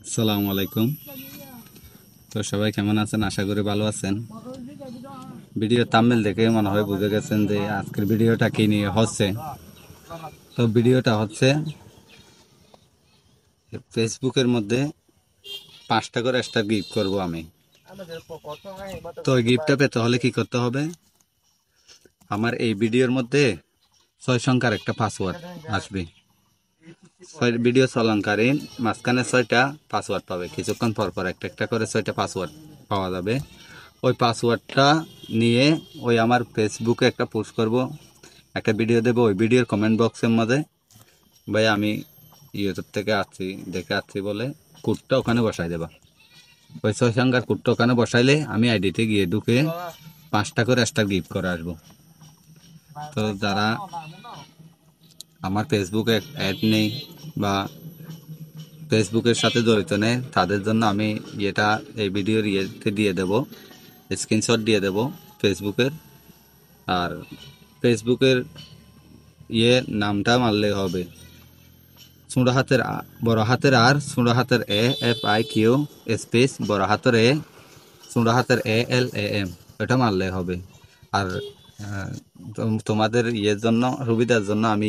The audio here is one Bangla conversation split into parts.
আসসালামু আলাইকুম। তো সবাই কেমন আছেন? আশা করি ভালো আছেন। ভিডিও থাম্বনেল দেখে মনে হয় বুঝে গেছেন যে আজকের ভিডিওটা কি নিয়ে হচ্ছে। তো ভিডিওটা হচ্ছে ফেসবুকের মধ্যে 5টা করে স্টার গিফট করব আমি। তো ওই গিফটটা পেতে হলে কি করতে হবে? আমার এই ভিডিওর মধ্যে 6 সংখ্যার একটা পাসওয়ার্ড আসবে। ভিডিও চলনকালীন মাঝখানে 6টা পাসওয়ার্ড পাবে, কিছুক্ষণ পর পর একটা একটা করে 6টা পাসওয়ার্ড পাওয়া যাবে। ওই পাসওয়ার্ডটা নিয়ে ওই আমার ফেসবুকে একটা পোস্ট করব, একটা ভিডিও দেবো। ওই ভিডিওর কমেন্ট বক্সের মধ্যে ভাই আমি ইউটিউব থেকে আসছি দেখে আসছি বলে কোডটা ওখানে বসাই দেবা। ওই 6 সংখ্যার কোডটা ওখানে বসাইলে আমি আইডিতে গিয়ে ঢুকে 5টা করে স্টার গিফট করে আসবো। তো যারা আমার ফেসবুকে অ্যাড নেই বা ফেসবুকের সাথে জড়িত নেই তাদের জন্য আমি এই ভিডিওর ইয়েতে দিয়ে দেব, স্ক্রিনশট দিয়ে দেব ফেসবুকের। আর ফেসবুকের নামটা মারলে হবে ছোট হাতের বড় হাতের আর ছোট হাতের AFIQ স্পেস বড় হাতের এ ছোট হাতের ALAM, এটা মারলে হবে। আর তোমাদের জন্য সুবিধার জন্য আমি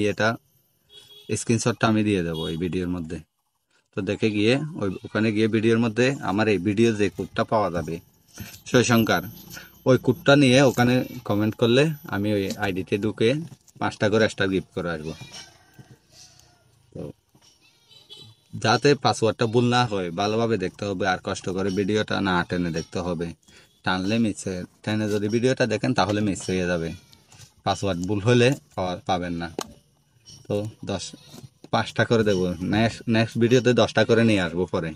স্ক্রিনশটটা আমি দিয়ে দেবো এই ভিডিওর মধ্যে। তো দেখে গিয়ে ওখানে গিয়ে ভিডিওর মধ্যে আমার এই ভিডিও যে কোডটা পাওয়া যাবে 6 সংখ্যার, ওই কোডটা নিয়ে ওখানে কমেন্ট করলে আমি ওই আইডিতে ঢুকে 5টা করে স্টার গিফট করে আসবো। তো যাতে পাসওয়ার্ডটা ভুল না হয় ভালোভাবে দেখতে হবে, আর কষ্ট করে ভিডিওটা না টেনে দেখতে হবে। টেনে যদি ভিডিওটা দেখেন তাহলে মিস হয়ে যাবে, পাসওয়ার্ড ভুল হলে পাবেন না। তো 5টা করে দেবো, নেক্সট ভিডিওতে 10টা করে নিয়ে আসবো পরে।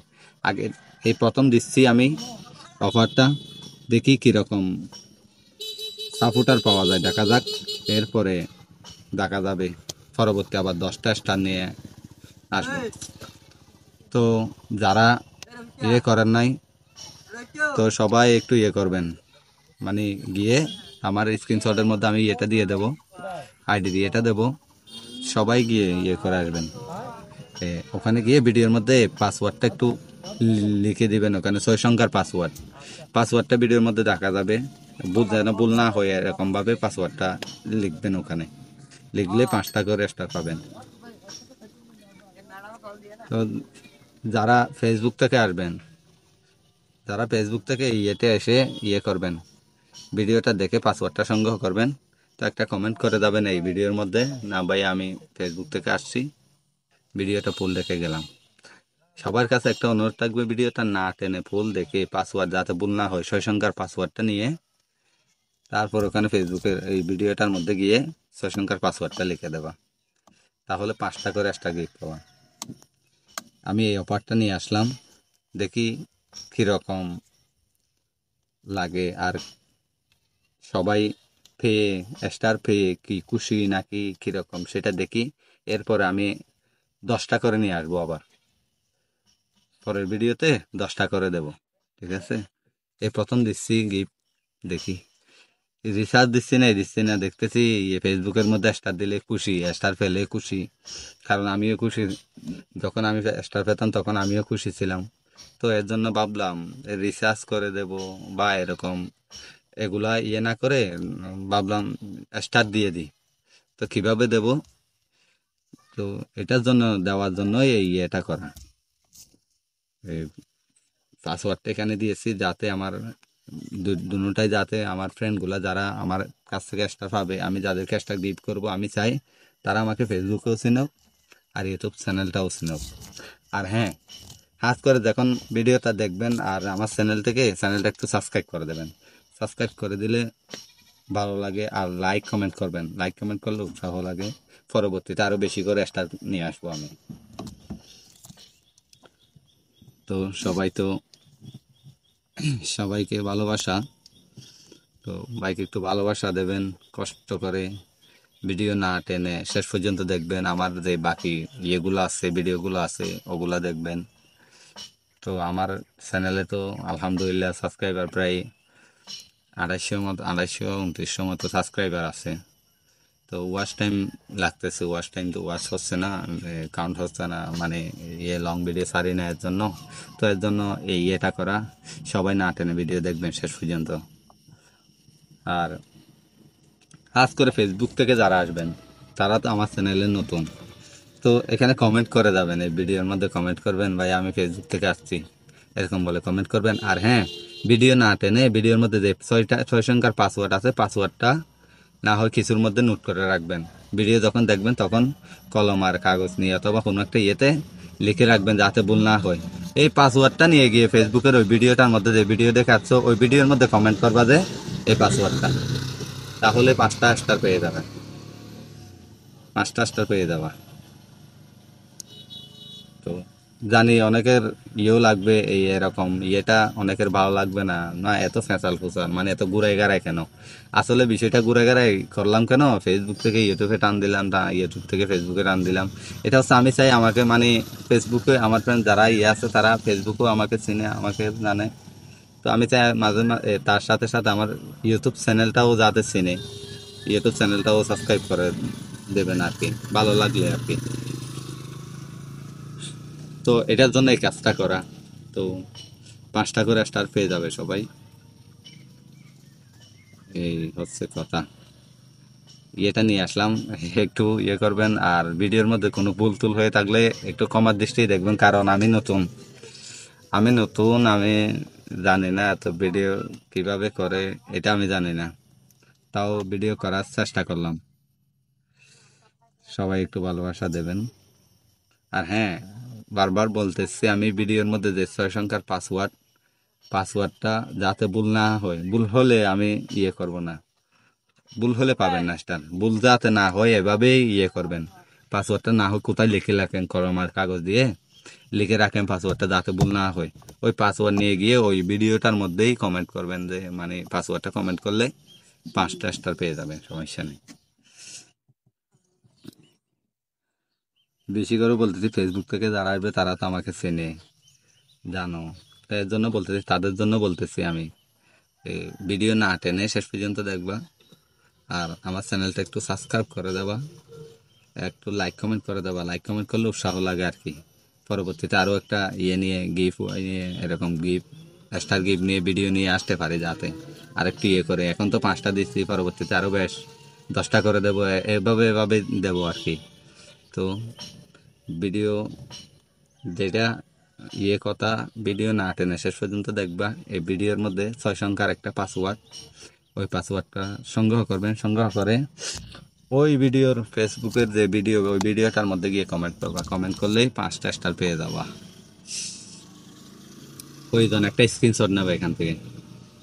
আগে এই প্রথম দিচ্ছি আমি অফারটা, দেখি কীরকম সাপোর্টার পাওয়া যায় দেখা যাক, এরপরে দেখা যাবে পরবর্তী আবার 10টা স্টার নিয়ে আসবো। তো যারা করেন নাই, তো সবাই একটু করবেন, মানে গিয়ে আমার স্ক্রিনশটের মধ্যে আমি দিয়ে দেবো, আইডি এটা দেবো, সবাই গিয়ে করে আসবেন। ওখানে গিয়ে ভিডিওর মধ্যে পাসওয়ার্ডটা একটু লিখে দিবেন, ওখানে 6 সংখ্যার পাসওয়ার্ডটা ভিডিওর মধ্যে দেখা যাবে, যেন ভুল না হয় এরকম ভাবে পাসওয়ার্ডটা লিখবেন। ওখানে লিখলে 5টা করে স্টার পাবেন। তো যারা ফেসবুক থেকে আসবেন, যারা ফেসবুক থেকে এসে করবেন, ভিডিওটা দেখে পাসওয়ার্ডটা সংগ্রহ করবেন। তো একটা কমেন্ট করে যাবেন এই ভিডিওর মধ্যে, না ভাই আমি ফেসবুক থেকে আসছি, ভিডিওটা ফুল দেখে গেলাম। সবার কাছে একটা অনুরোধ থাকবে, ভিডিওটা না টেনে ফুল দেখে পাসওয়ার্ড যাতে ভুল না হয় 6 সংখ্যার পাসওয়ার্ডটা নিয়ে তারপর ওখানে ফেসবুকের এই ভিডিওটার মধ্যে গিয়ে 6 সংখ্যার পাসওয়ার্ডটা লিখে দেবা, তাহলে 5টা করে একটা গিফট পাওয়া। আমি এই অফারটা নিয়ে আসলাম, দেখি কীরকম লাগে। আর সবাই পেয়ে স্টার পেয়ে কি খুশি নাকি কীরকম সেটা দেখি, এরপরে আমি 10টা করে নিয়ে আসবো আবার পরের ভিডিওতে, 10টা করে দেব। ঠিক আছে, এই প্রথম দিচ্ছি গিফট, দেখি রিসার্চ দিচ্ছি না দেখতেছি ফেসবুকের মধ্যে স্টার দিলে খুশি, স্টার পেলে খুশি, কারণ আমিও খুশি। যখন আমি স্টার পেতাম তখন আমিও খুশি ছিলাম। তো এর জন্য ভাবলাম রিসার্চ করে দেব বা এরকম এগুলা না করে ভাবলাম স্টার দিয়ে দিই। তো কিভাবে দেব, তো এটার জন্য দেওয়ার জন্য এই করা, এই পাসওয়ার্ডটা এখানে দিয়েছি যাতে আমার দুটাই, যাতে আমার ফ্রেন্ডগুলো যারা আমার কাছ থেকে স্টার পাবে, আমি যাদেরকে স্টার গিফট করব আমি চাই তারা আমাকে ফেসবুকেও চিনুক আর ইউটিউব চ্যানেলটাও চিনুক। আর হ্যাঁ, হাত করে যখন ভিডিওটা দেখবেন আর আমার চ্যানেলটা একটু সাবস্ক্রাইব করে দেবেন। সাবস্ক্রাইব করে দিলে ভালো লাগে, আর লাইক কমেন্ট করবেন, লাইক কমেন্ট করলে উৎসাহ লাগে, পরবর্তীতে আরও বেশি করে স্টার নিয়ে আসবো আমি। তো সবাইকে ভালোবাসা। তো ভাইকে একটু ভালোবাসা দেবেন, কষ্ট করে ভিডিও না টেনে শেষ পর্যন্ত দেখবেন। আমার যে বাকি ভিডিওগুলো আছে ওগুলা দেখবেন। তো আমার চ্যানেলে তো আলহামদুলিল্লাহ সাবস্ক্রাইবার প্রায় 250 মতো 229 মতো সাবস্ক্রাইবার আছে। তো ওয়াচ টাইম লাগতেছে, ওয়াচ টাইম তো ওয়াচ হচ্ছে না, কাউন্ট হচ্ছে না, মানে লং ভিডিও সারি না এর জন্য। তো এর জন্য এটা করা, সবাই না টেনে ভিডিও দেখবেন শেষ পর্যন্ত। আর আজ করে ফেসবুক থেকে যারা আসবেন তারা তো আমার চ্যানেলে নতুন, তো এখানে কমেন্ট করে যাবেন, এই ভিডিওর মধ্যে কমেন্ট করবেন ভাই আমি ফেসবুক থেকে আসছি এরকম বলে কমেন্ট করবেন। আর হ্যাঁ, ভিডিও না টেনে ভিডিওর মধ্যে যে 6 সংখ্যার পাসওয়ার্ড আছে, পাসওয়ার্ডটা না হয় কিছুর মধ্যে নোট করে রাখবেন। ভিডিও যখন দেখবেন তখন কলম আর কাগজ নিয়ে অথবা কোনো একটা ইয়েতে লিখে রাখবেন যাতে ভুল না হয়। এই পাসওয়ার্ডটা নিয়ে গিয়ে ফেসবুকের ওই ভিডিওটার মধ্যে যে ভিডিও দেখাচ্ছ ওই ভিডিওর মধ্যে কমেন্ট করবা যে এই পাসওয়ার্ডটা, তাহলে 5টা স্টার পেয়ে যাবে, 5টা স্টার পেয়ে যাবা। তো জানি অনেকের লাগবে এরকম ইয়েটা অনেকের ভালো লাগবে না, না এত ফেঁচাল ফুচাল মানে এত ঘুরে গেড়ায় কেন। আসলে বিষয়টা ঘুরে গেড়াই করলাম কেন, ফেসবুক থেকে ইউটিউবে টান দিলাম, ইউটিউব থেকে ফেসবুকে টান দিলাম। এটা হচ্ছে আমি চাই আমাকে মানে ফেসবুকে আমার ফ্রেন্ড যারা আছে তারা ফেসবুকেও আমাকে চিনে, আমাকে জানে। তো আমি চাই মাঝে মাঝে তার সাথে সাথে আমার ইউটিউব চ্যানেলটাও যাতে চিনে, ইউটিউব চ্যানেলটাও সাবস্ক্রাইব করে দেবেন আর কি, ভালো লাগলে আর কি। তো এটার জন্য এই কাজটা করা। তো 5টা করে স্টার পেয়ে যাবে সবাই, এই হচ্ছে কথা। এটা নিয়ে আসলাম, একটু করবেন। আর ভিডিওর মধ্যে কোনো ভুল টুল হয়ে থাকলে একটু কমার দৃষ্টি দেখবেন, কারণ আমি নতুন, আমি জানি না এত ভিডিও কিভাবে করে, এটা আমি জানি না, তাও ভিডিও করার চেষ্টা করলাম। সবাই একটু ভালোবাসা দেবেন। আর হ্যাঁ, বারবার বলতেছি আমি ভিডিওর মধ্যে যে 6 সংখ্যার পাসওয়ার্ডটা যাতে ভুল না হয়, ভুল হলে আমি করব না, ভুল হলে পাবেন না স্টার, ভুল যাতে না হয় এভাবেই করবেন। পাসওয়ার্ডটা না হয় কোথায় লিখে রাখেন, কলম আর কাগজ দিয়ে লিখে রাখেন পাসওয়ার্ডটা যাতে ভুল না হয়। ওই পাসওয়ার্ড নিয়ে গিয়ে ওই ভিডিওটার মধ্যেই কমেন্ট করবেন যে মানে পাসওয়ার্ডটা কমেন্ট করলে 5টা স্টার পেয়ে যাবেন, সমস্যা নেই। বেশি করে বলতেছি ফেসবুক থেকে যারা আসবে তারা তো আমাকে চেনে, জানো, এর জন্য বলতেছি, তাদের জন্য বলতেছি আমি ভিডিও না টেনে শেষ পর্যন্ত দেখবা। আর আমার চ্যানেলটা একটু সাবস্ক্রাইব করে দেবা, একটু লাইক কমেন্ট করে দেবা, লাইক কমেন্ট করলে উৎসাহ লাগে আর কি। পরবর্তীতে আরও একটা নিয়ে গিফট নিয়ে এরকম গিফট স্টার গিফট নিয়ে ভিডিও নিয়ে আসতে পারি, যাতে আরেকটু করে। এখন তো 5টা দিচ্ছি, পরবর্তীতে আরও বেশ 10টা করে দেবো, এভাবে দেবো আর কি। তো ভিডিও যেটা কথা, ভিডিও না টেনে শেষ পর্যন্ত দেখবা। এই ভিডিওর মধ্যে 6 সংখ্যার একটা পাসওয়ার্ড, ওই পাসওয়ার্ডটা সংগ্রহ করবেন, সংগ্রহ করে ওই ভিডিওর ফেসবুকের যে ভিডিও ওই ভিডিওটার মধ্যে গিয়ে কমেন্ট করবা, কমেন্ট করলেই 5টা স্টার পেয়ে যাবা। ওইজন একটা স্ক্রিনশট নেবে এখান থেকে,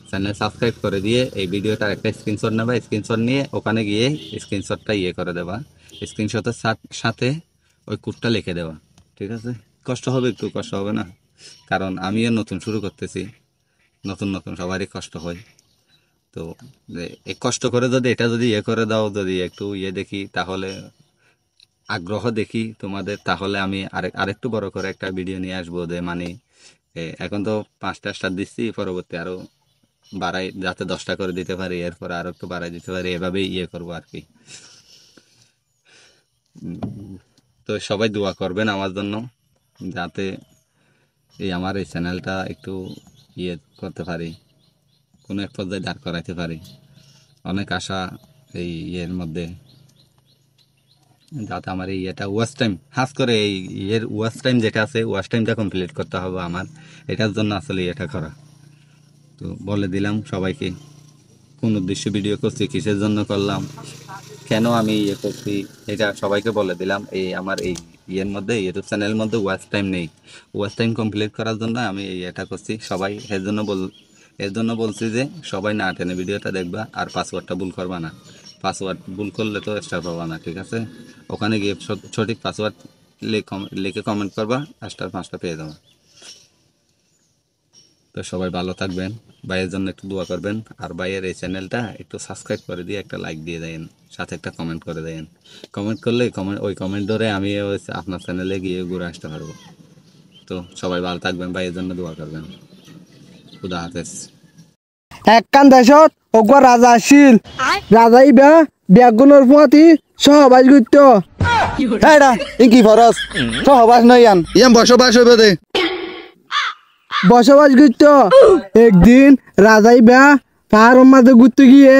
চ্যানেল সাবস্ক্রাইব করে দিয়ে এই ভিডিওটার একটা স্ক্রিনশট নেবা, স্ক্রিনশট নিয়ে ওখানে গিয়ে স্ক্রিনশটটা করে দেবা, স্ক্রিনশটের সাথে ওই কোডটা লিখে দেওয়া, ঠিক আছে। কষ্ট হবে, একটু কষ্ট হবে না, কারণ আমিও নতুন শুরু করতেছি, নতুন নতুন সবারই কষ্ট হয়। তো এই কষ্ট করে যদি এটা যদি করে দাও, যদি একটু দেখি, তাহলে আগ্রহ দেখি তোমাদের, তাহলে আমি আরেকটু বড় করে একটা ভিডিও নিয়ে আসবো। যে মানে এখন তো 5টা স্টার দিচ্ছি, পরবর্তী আরো বাড়াই যাতে 10টা করে দিতে পারি, এরপর আরো একটু বাড়াই দিতে পারি, এভাবেই করবো আর কি। তো সবাই দোয়া করবেন আমার জন্য, যাতে আমার এই চ্যানেলটা একটু করতে পারি, কোনো এক পর্যায়ে দাঁড় করাইতে পারি। অনেক আশা এই মধ্যে, যাতে আমার এই ওয়াচ টাইম, খাস করে এই ওয়াচ টাইম যেটা আছে, ওয়াচ টাইমটা কমপ্লিট করতে হবে আমার, এটার জন্য আসলে এটা করা। তো বলে দিলাম সবাইকে কোন উদ্দেশ্যে ভিডিও করছি, কিসের জন্য করলাম, কেন আমি করছি, এটা সবাইকে বলে দিলাম। এই আমার এই মধ্যে ইউটিউব চ্যানেলের মধ্যে ওয়াচ টাইম নেই, ওয়াচ টাইম কমপ্লিট করার জন্য আমি এটা করছি। সবাই এর জন্য বলছি যে সবাই না টেনে ভিডিওটা দেখবা, আর পাসওয়ার্ডটা ভুল করবা না, পাসওয়ার্ড ভুল করলে তো স্টার পাবা না, ঠিক আছে। ওখানে গিয়ে সঠিক পাসওয়ার্ড লিখে কমেন্ট করবা, স্টার 5টা পেয়ে যাবা। তো সবাই ভালো থাকবেন, ভাইয়ের জন্য একটু দোয়া করবেন, আর ভাইয়ের এই চ্যানেলটা একটু সাবস্ক্রাইব করে দিয়ে একটা লাইক দিয়ে দেন, সাথে একটা কমেন্ট করে দেন। কমেন্ট করলে ওই কমেন্ট ধরে আমি আপনার চ্যানেলে গিয়ে ঘুরে আসতে পারবো। তো সবাই ভালো থাকবেন, ভাইয়ের জন্য দোয়া করবেন। খুদা হাফেজ। এক কান দেশত অগর রাজা আসিল, রাজা ইবা ব্যাগুলোর পুঁতি সহবাস করতো হ্যাঁ কি ফরস সহবাস নই ইয়ান বসবাস হইব দে বসবাস করতো। একদিন রাজাই বা পাহাড়ের মাঝে ঘুরতে গিয়ে